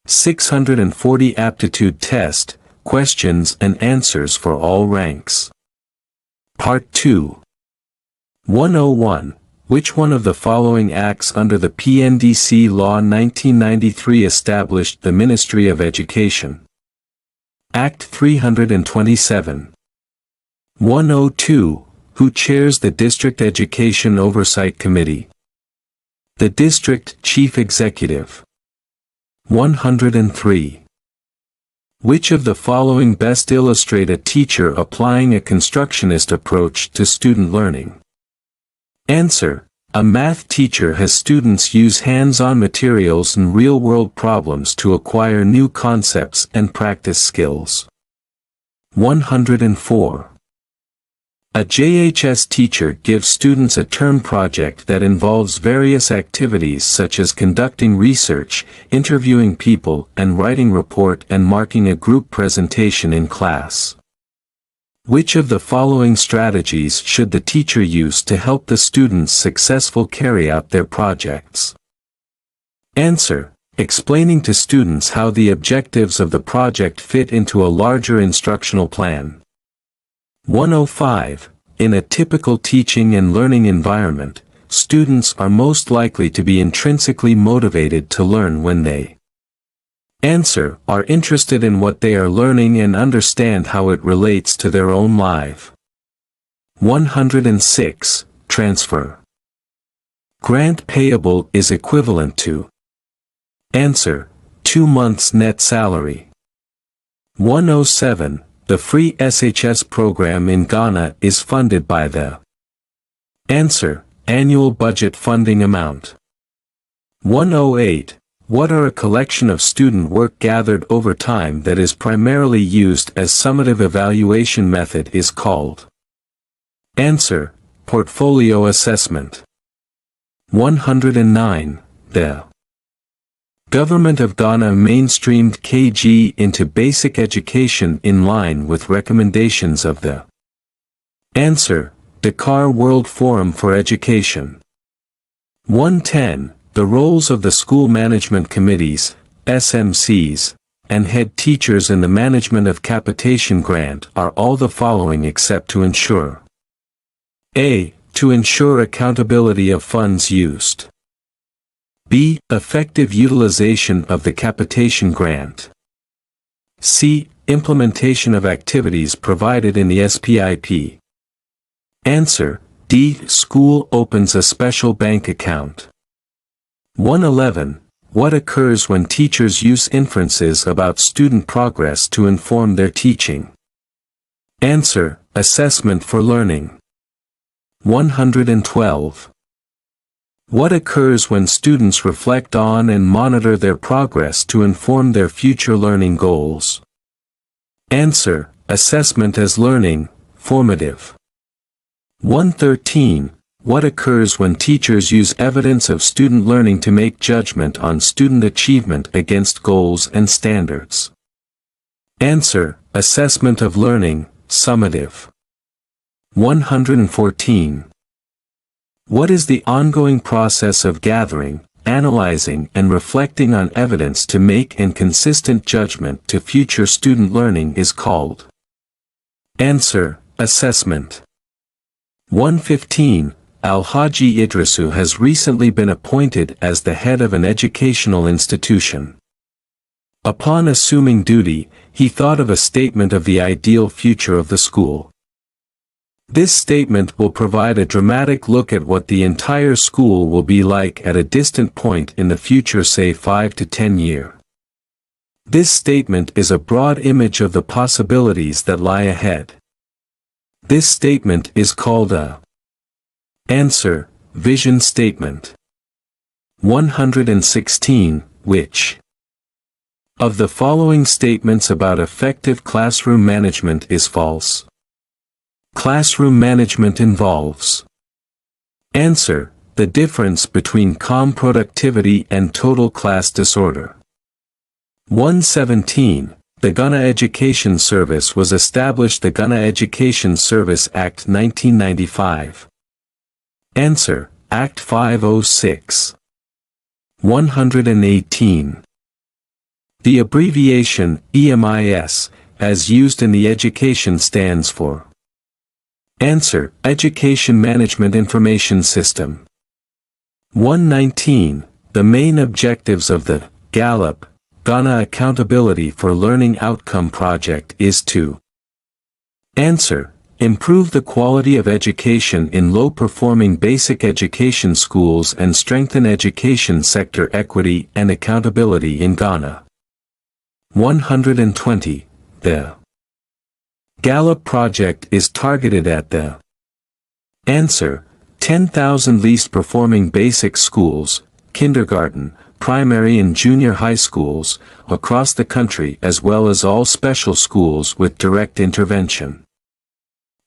640 aptitude test, questions and answers for all ranks. Part 2. 101. Which one of the following acts under the PNDC Law 1993 established the Ministry of Education? Act 327. 102. Who chairs the District Education Oversight Committee? The District Chief Executive. 103. Which of the following best illustrate a teacher applying a constructionist approach to student learning? Answer. A math teacher has students use hands-on materials and real-world problems to acquire new concepts and practice skills. 104. A JHS teacher gives students a term project that involves various activities such as conducting research, interviewing people, and writing report and marking a group presentation in class. Which of the following strategies should the teacher use to help the students successfully carry out their projects? Answer. Explaining to students how the objectives of the project fit into a larger instructional plan. 105. In a typical teaching and learning environment, students are most likely to be intrinsically motivated to learn when they Answer. Are interested in what they are learning and understand how it relates to their own life. 106. Transfer. Grant payable is equivalent to. Answer. 2 months net salary. 107. The free SHS program in Ghana is funded by the. Answer. Annual budget funding amount. 108. What are a collection of student work gathered over time that is primarily used as summative evaluation method is called? Answer. Portfolio assessment. 109. The Government of Ghana mainstreamed KG into basic education in line with recommendations of the. Answer. Dakar World Forum for Education. 110. The roles of the school management committees, SMCs, and head teachers in the management of capitation grant are all the following except to ensure. A. To ensure accountability of funds used. B. Effective utilization of the capitation grant. C. Implementation of activities provided in the SPIP. Answer. D. School opens a special bank account. 111. What occurs when teachers use inferences about student progress to inform their teaching? Answer. Assessment for learning. 112. What occurs when students reflect on and monitor their progress to inform their future learning goals? Answer. Assessment as learning, formative. 113. What occurs when teachers use evidence of student learning to make judgment on student achievement against goals and standards? Answer. Assessment of learning, summative. 114. What is the ongoing process of gathering, analyzing and reflecting on evidence to make an consistent judgment to future student learning is called? Answer. Assessment. 115. Alhaji Idrisu has recently been appointed as the head of an educational institution. Upon assuming duty, he thought of a statement of the ideal future of the school. This statement will provide a dramatic look at what the entire school will be like at a distant point in the future, say 5 to 10 years. This statement is a broad image of the possibilities that lie ahead. This statement is called a Answer. Vision statement. 116. Which of the following statements about effective classroom management is false? Classroom management involves. Answer. The difference between calm productivity and total class disorder. 117. The Ghana Education Service was established. The Ghana Education Service Act 1995. Answer. Act 506. 118. The abbreviation EMIS, as used in the education, stands for Answer: Education Management Information System. 119. The main objectives of the GALLUP, Ghana Accountability for Learning Outcome Project is to Answer: Improve the quality of education in low-performing basic education schools and strengthen education sector equity and accountability in Ghana. 120. The GALLUP project is targeted at the Answer: 10,000 least performing basic schools, kindergarten, primary and junior high schools, across the country, as well as all special schools with direct intervention.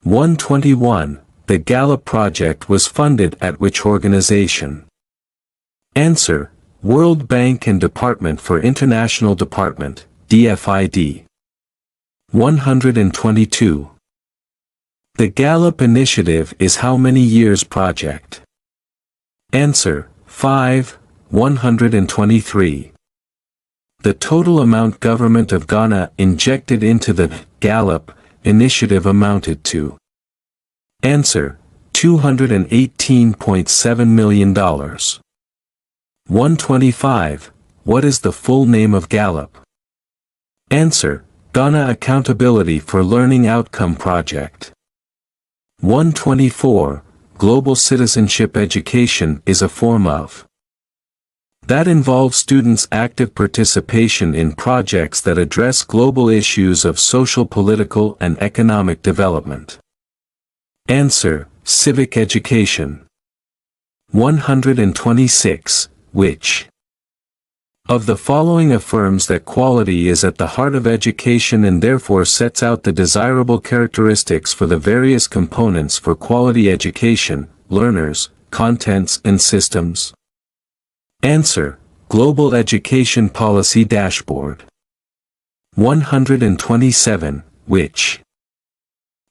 121. The GALLUP project was funded at which organization? Answer: World Bank and Department for International Development, DFID. 122. The GALLUP initiative is how many years project? Answer: 5. 123. The total amount government of Ghana injected into the GALLUP initiative amounted to Answer: $218.7 million. 125. What is the full name of GALLUP? Answer: Ghana Accountability for Learning Outcome Project. 124. Global citizenship education is a form of that involves students' active participation in projects that address global issues of social, political, and economic development. Answer: Civic education. 126. Which of the following affirms that quality is at the heart of education and therefore sets out the desirable characteristics for the various components for quality education, learners, contents and systems? Answer: Global Education Policy Dashboard. 127. Which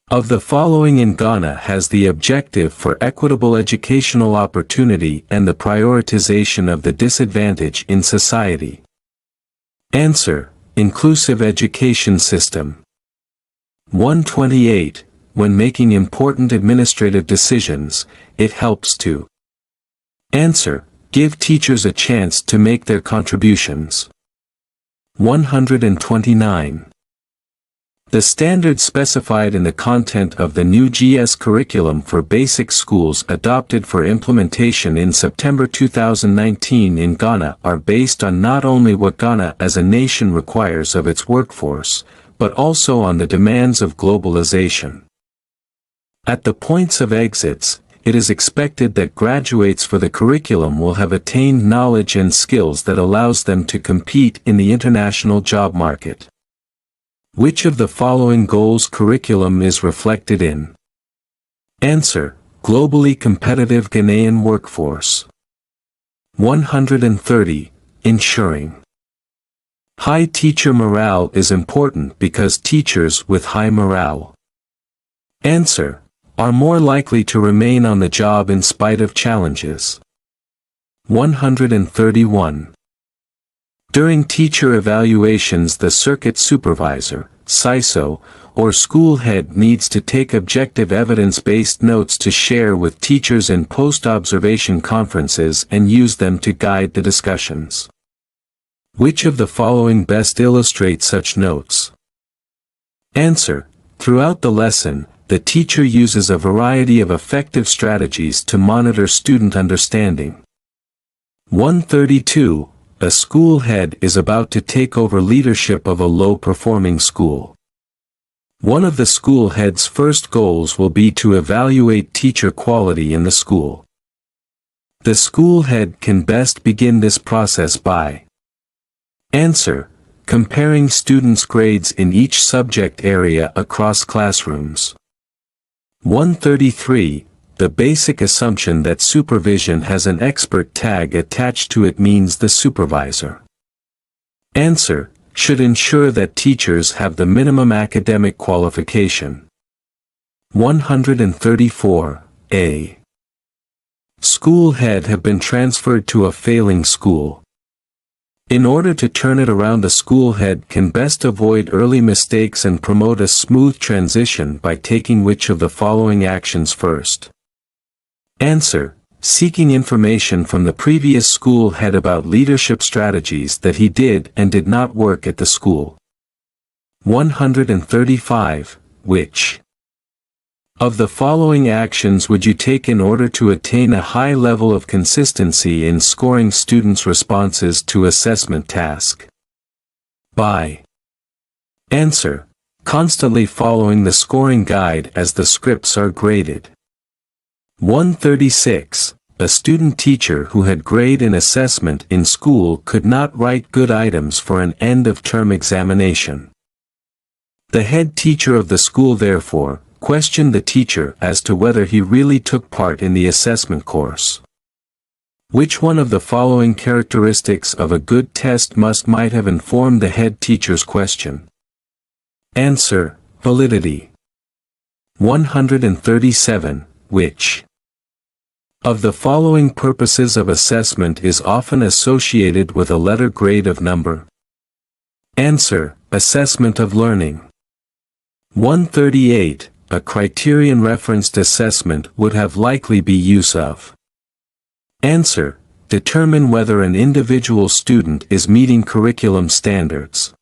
of the following in Ghana has the objective for equitable educational opportunity and the prioritization of the disadvantaged in society? Answer: Inclusive education system. 128. When making important administrative decisions, it helps to Answer: Give teachers a chance to make their contributions. 129. The standards specified in the content of the new GS curriculum for basic schools adopted for implementation in September 2019 in Ghana are based on not only what Ghana as a nation requires of its workforce, but also on the demands of globalization. At the points of exits, it is expected that graduates for the curriculum will have attained knowledge and skills that allows them to compete in the international job market. Which of the following goals curriculum is reflected in? Answer: Globally competitive Ghanaian workforce. 130. Ensuring high teacher morale is important because teachers with high morale Answer: are more likely to remain on the job in spite of challenges. 131. During teacher evaluations, the circuit supervisor, CISO, or school head needs to take objective evidence-based notes to share with teachers in post-observation conferences and use them to guide the discussions. Which of the following best illustrates such notes? Answer: Throughout the lesson, the teacher uses a variety of effective strategies to monitor student understanding. 132. A school head is about to take over leadership of a low-performing school. One of the school head's first goals will be to evaluate teacher quality in the school. The school head can best begin this process by Answer: Comparing students' grades in each subject area across classrooms. 133. The basic assumption that supervision has an expert tag attached to it means the supervisor. Answer: should ensure that teachers have the minimum academic qualification. 134. A school head have been transferred to a failing school. In order to turn it around, the school head can best avoid early mistakes and promote a smooth transition by taking which of the following actions first? Answer: seeking information from the previous school head about leadership strategies that he did and did not work at the school. 135. Which of the following actions would you take in order to attain a high level of consistency in scoring students' responses to assessment task? By answer: constantly following the scoring guide as the scripts are graded. 136. A student teacher who had grade in assessment in school could not write good items for an end-of-term examination. The head teacher of the school therefore questioned the teacher as to whether he really took part in the assessment course. Which one of the following characteristics of a good test might have informed the head teacher's question? Answer: validity. 137. Which of the following purposes of assessment is often associated with a letter grade of number? Answer: assessment of learning. 138. A criterion referenced assessment would have likely be use of. Answer: determine whether an individual student is meeting curriculum standards.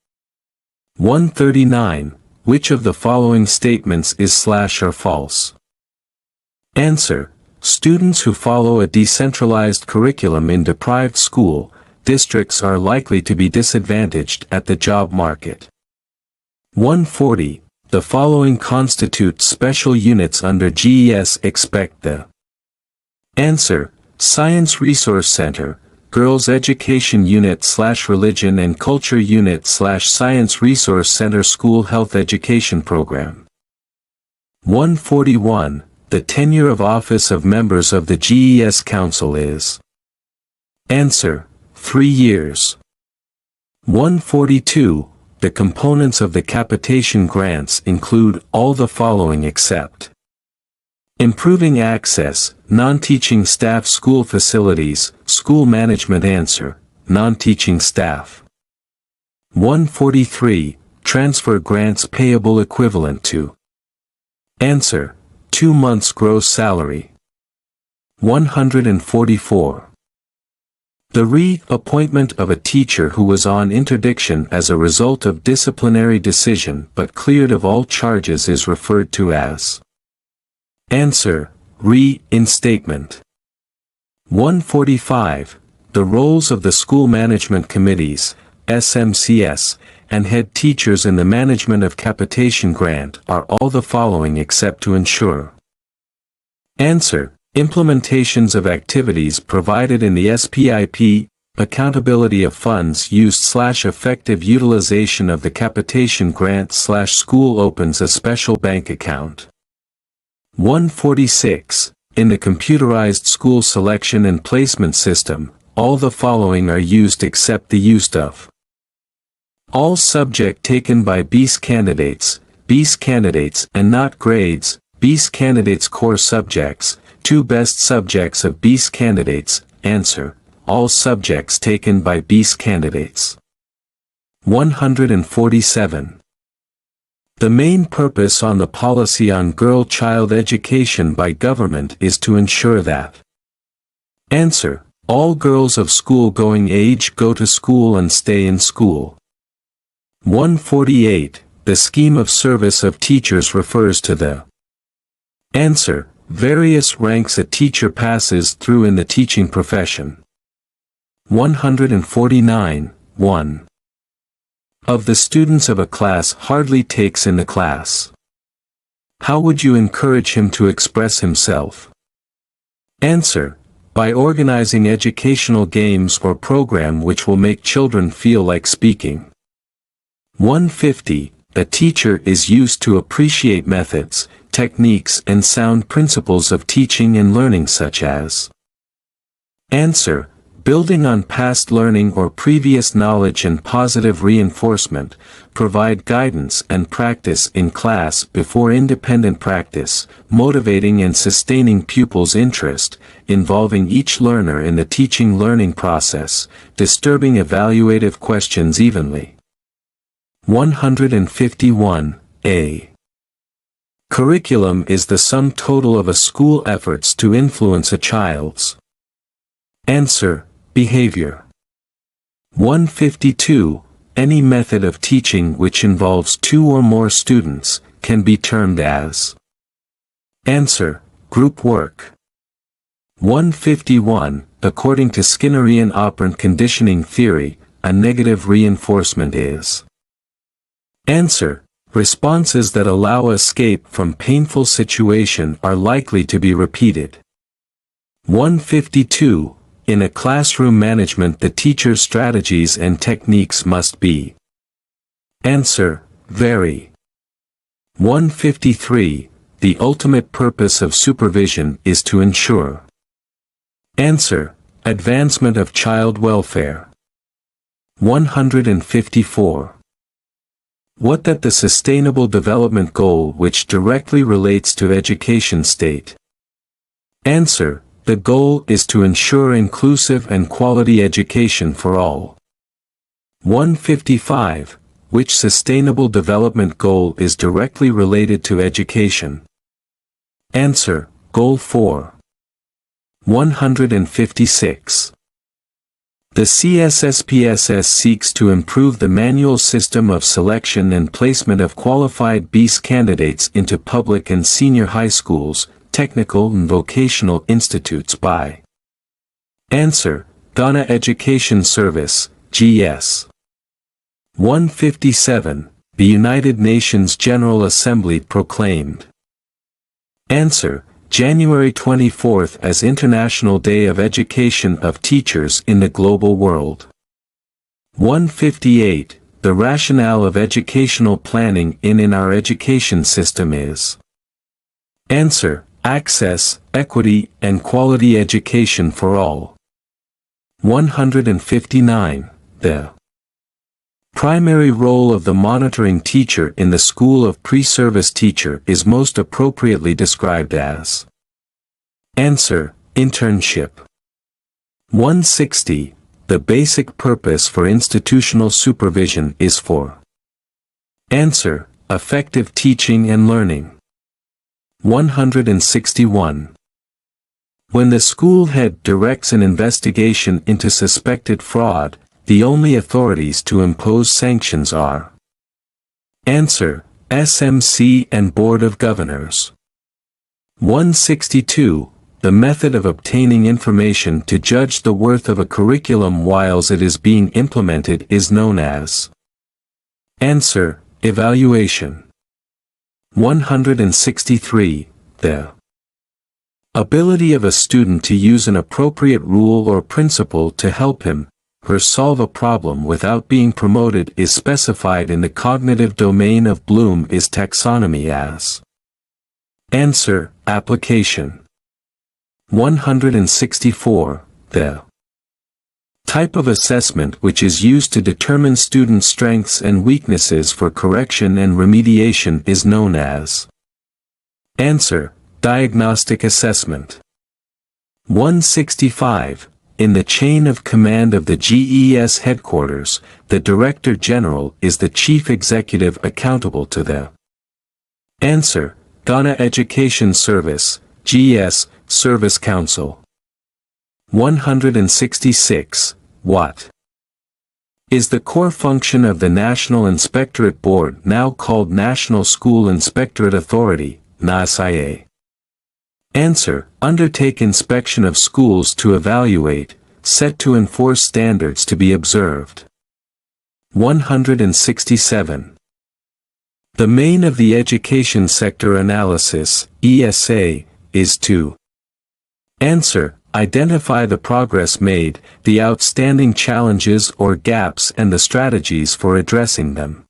139. Which of the following statements is / or false? Answer: students who follow a decentralized curriculum in deprived school districts are likely to be disadvantaged at the job market. 140. The following constitute special units under GES. Expect the answer: Science Resource Center, Girls Education Unit / Religion and Culture Unit / Science Resource Center School Health Education Program. 141. The tenure of office of members of the GES Council is. Answer: 3 years. 142. The components of the capitation grants include all the following except improving access, non-teaching staff, school facilities, school management. Answer: non-teaching staff. 143. Transfer grants payable equivalent to. Answer: 2 months gross salary. 144. The re-appointment of a teacher who was on interdiction as a result of disciplinary decision but cleared of all charges is referred to as. Answer: reinstatement. 145. The roles of the school management committees, SMCS, and head teachers in the management of capitation grant are all the following except to ensure. Answer: implementations of activities provided in the SPIP, accountability of funds used / effective utilization of the capitation grant / school opens a special bank account. 146. In the computerized school selection and placement system, all the following are used except the use of. All subject taken by BEAS candidates and not grades, BEAS candidates core subjects, 2 best subjects of BEAS candidates. Answer: all subjects taken by BEAS candidates. 147. The main purpose on the policy on girl-child education by government is to ensure that. Answer: all girls of school-going age go to school and stay in school. 148. The scheme of service of teachers refers to the. Answer: various ranks a teacher passes through in the teaching profession. 149. 1. Of the students of a class hardly takes in the class. How would you encourage him to express himself? Answer: by organizing educational games or program which will make children feel like speaking. 150. A teacher is used to appreciate methods, techniques and sound principles of teaching and learning such as. Answer: building on past learning or previous knowledge and positive reinforcement, provide guidance and practice in class before independent practice, motivating and sustaining pupils' interest, involving each learner in the teaching-learning process, disturbing evaluative questions evenly. 151a. Curriculum is the sum total of a school efforts to influence a child's answer, behavior. 152. Any method of teaching which involves two or more students can be termed as answer, group work. 151. According to Skinnerian operant conditioning theory, a negative reinforcement is answer. Responses that allow escape from painful situation are likely to be repeated. 152. In a classroom management, the teacher's strategies and techniques must be answer, vary. 153. The ultimate purpose of supervision is to ensure answer, advancement of child welfare. 154. What that the Sustainable Development Goal which directly relates to education state? Answer. The goal is to ensure inclusive and quality education for all. 155. Which Sustainable Development Goal is directly related to education? Answer. Goal 4. 156. The CSSPSS seeks to improve the manual system of selection and placement of qualified BEAS candidates into public and senior high schools, technical and vocational institutes by answer, Ghana Education Service, GS. 157. The United Nations General Assembly proclaimed answer, January 24th as International Day of Education of Teachers in the Global World. 158. The rationale of educational planning in our education system is answer, access, equity, and quality education for all. 159. The primary role of the monitoring teacher in the school of pre-service teacher is most appropriately described as answer, internship. 160. The basic purpose for institutional supervision is for answer, effective teaching and learning. 161. When the school head directs an investigation into suspected fraud, the only authorities to impose sanctions are answer, SMC and Board of Governors. 162. The method of obtaining information to judge the worth of a curriculum whilst it is being implemented is known as answer, evaluation. 163. The ability of a student to use an appropriate rule or principle to help him, her solve a problem without being promoted is specified in the cognitive domain of Bloom's taxonomy as answer, application. 164. The type of assessment which is used to determine student strengths and weaknesses for correction and remediation is known as answer, diagnostic assessment. 165. In the chain of command of the GES headquarters, the Director General is the Chief Executive accountable to the answer, Ghana Education Service, GS, Service Council. 166. What is the core function of the National Inspectorate Board, now called National School Inspectorate Authority, NASIA? Answer, undertake inspection of schools to evaluate, set to enforce standards to be observed. 167. The main of the education sector analysis, ESA, is to answer, identify the progress made, the outstanding challenges or gaps and the strategies for addressing them.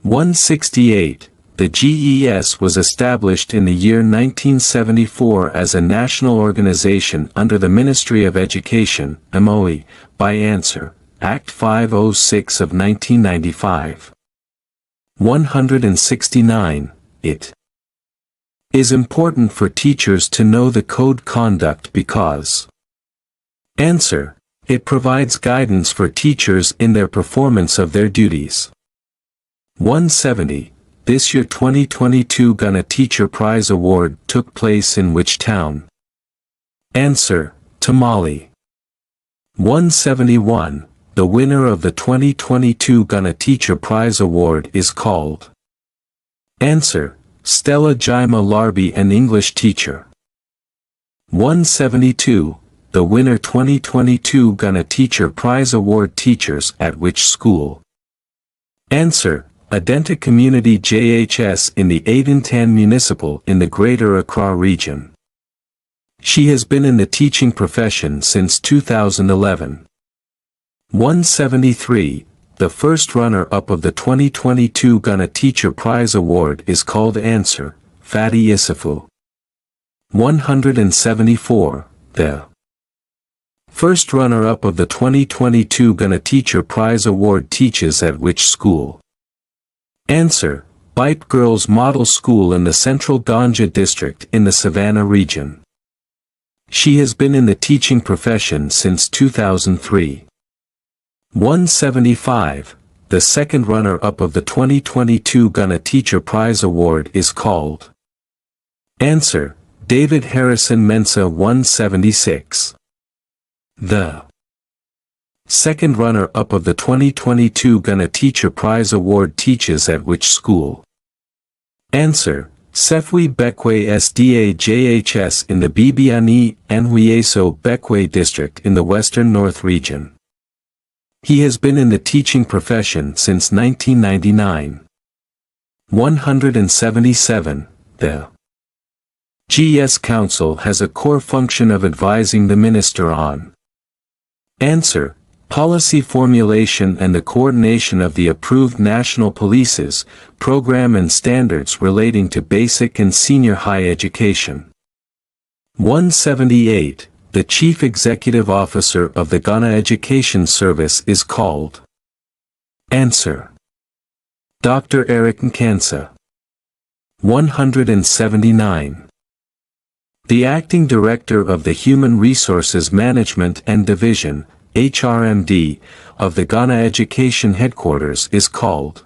168. The GES was established in the year 1974 as a national organization under the Ministry of Education, MOE, by Answer, Act 506 of 1995. 169. It is important for teachers to know the code conduct because Answer. It provides guidance for teachers in their performance of their duties. 170. This year 2022 Ghana Teacher Prize Award took place in which town? Answer. Tamale. 171. The winner of the 2022 Ghana Teacher Prize Award is called? Answer. Stella Jaima Larbi, an English teacher. 172. The winner 2022 Ghana Teacher Prize Award teachers at which school? Answer. Adenta Community JHS in the Adentan Municipal in the Greater Accra region. She has been in the teaching profession since 2011. 173. The first runner-up of the 2022 Ghana Teacher Prize Award is called? Answer. Fati Isufu. 174. The first runner-up of the 2022 Ghana Teacher Prize Award teaches at which school? Answer. Bipe Girls Model School in the Central Ganja District in the Savannah region. She has been in the teaching profession since 2003. 175. The second runner-up of the 2022 Ghana Teacher Prize Award is called? Answer. David Harrison Mensa. 176. The second runner-up of the 2022 Ghana Teacher Prize Award teaches at which school? Answer. Sefwi Bekwe SDA JHS in the Bibiani Anhuyeso Bekwe District in the Western North region. He has been in the teaching profession since 1999. 177. The GS Council has a core function of advising the minister on? Answer. Policy formulation and the coordination of the approved national policies, program and standards relating to basic and senior high education. 178. The Chief Executive Officer of the Ghana Education Service is called? Answer. Dr. Eric Nkansa. 179. The Acting Director of the Human Resources Management and Division, HRMD, of the Ghana Education Headquarters is called?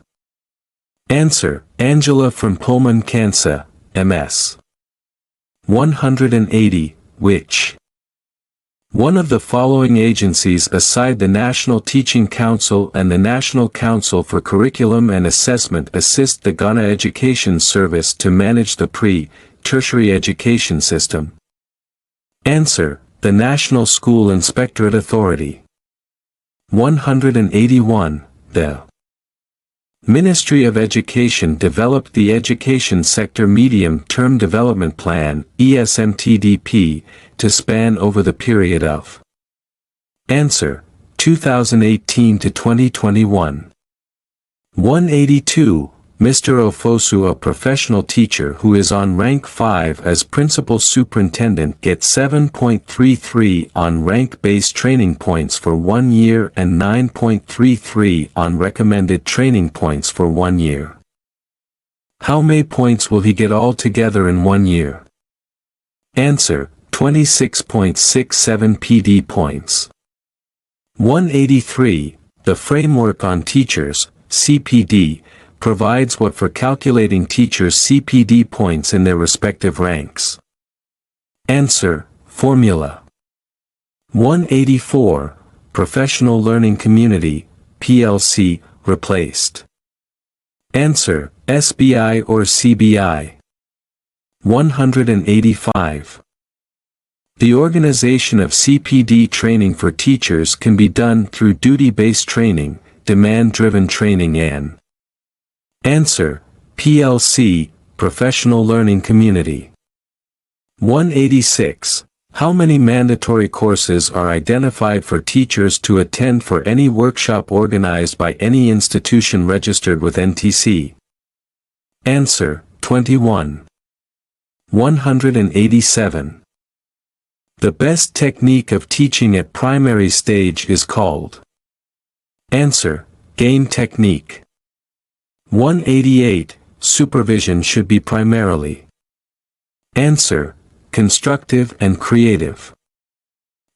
Answer. Angela from Pullman Kansa, MS. 180. Which one of the following agencies aside the National Teaching Council and the National Council for Curriculum and Assessment assist the Ghana Education Service to manage the pre-tertiary education system? Answer. The National School Inspectorate Authority. 181. The Ministry of Education developed the Education Sector Medium-Term Development Plan, ESMTDP, to span over the period of? Answer. 2018 to 2021. 182. Mr. Ofosu, a professional teacher who is on rank 5 as principal superintendent, gets 7.33 on rank-based training points for 1 year and 9.33 on recommended training points for 1 year. How many points will he get altogether in 1 year? Answer. 26.67 PD points. 183. The Framework on Teachers, CPD, provides what for calculating teachers' CPD points in their respective ranks? Answer. Formula. 184. Professional Learning Community, PLC, replaced? Answer. SBI or CBI. 185. The organization of CPD training for teachers can be done through duty-based training, demand-driven training and Answer. PLC, Professional Learning Community. 186. How many mandatory courses are identified for teachers to attend for any workshop organized by any institution registered with NTC? Answer, 21. 187. The best technique of teaching at primary stage is called. Answer, game technique. 188. Supervision should be primarily. Answer, constructive and creative.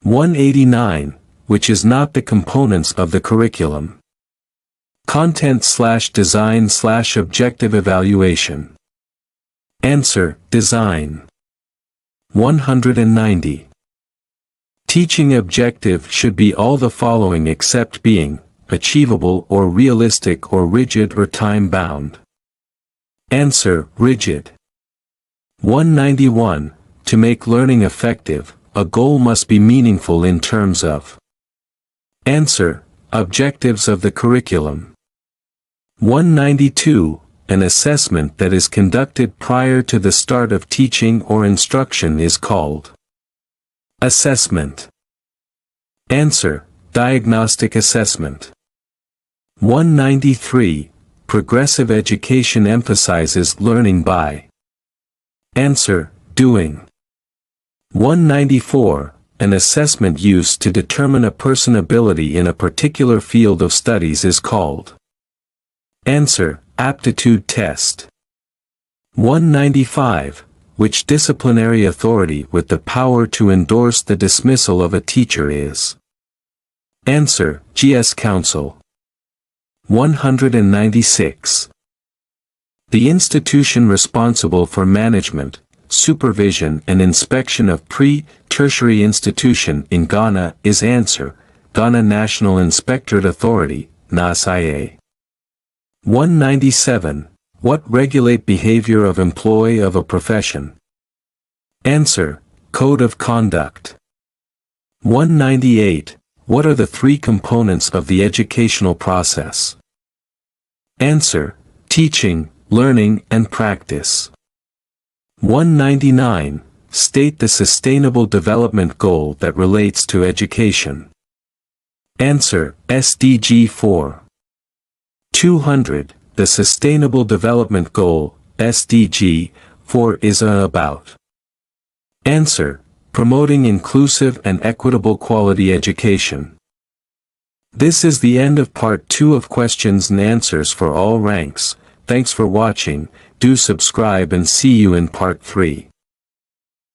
189. Which is not the components of the curriculum. Content/design/objective evaluation. Answer, design. 190. Teaching objective should be all the following except being achievable or realistic or rigid or time-bound. Answer, rigid. 191. To make learning effective, a goal must be meaningful in terms of. Answer, objectives of the curriculum. 192. An assessment that is conducted prior to the start of teaching or instruction is called. Assessment. Answer, diagnostic assessment. 193. Progressive education emphasizes learning by. Answer, doing. 194. An assessment used to determine a person's ability in a particular field of studies is called. Answer, aptitude test. 195. Which disciplinary authority with the power to endorse the dismissal of a teacher is? Answer, GS Council. 196. The institution responsible for management, supervision and inspection of pre-tertiary institution in Ghana is Answer, Ghana National Inspectorate Authority, NASIA. 197. What regulate behavior of employee of a profession? Answer, Code of Conduct. 198. What are the three components of the educational process? Answer, teaching, learning and practice. 199. State the sustainable development goal that relates to education. Answer, SDG 4. 200. The Sustainable Development Goal, SDG 4 is about. Answer, promoting inclusive and equitable quality education. This is the end of part 2 of questions and answers for all ranks. Thanks for watching, do subscribe and see you in part 3.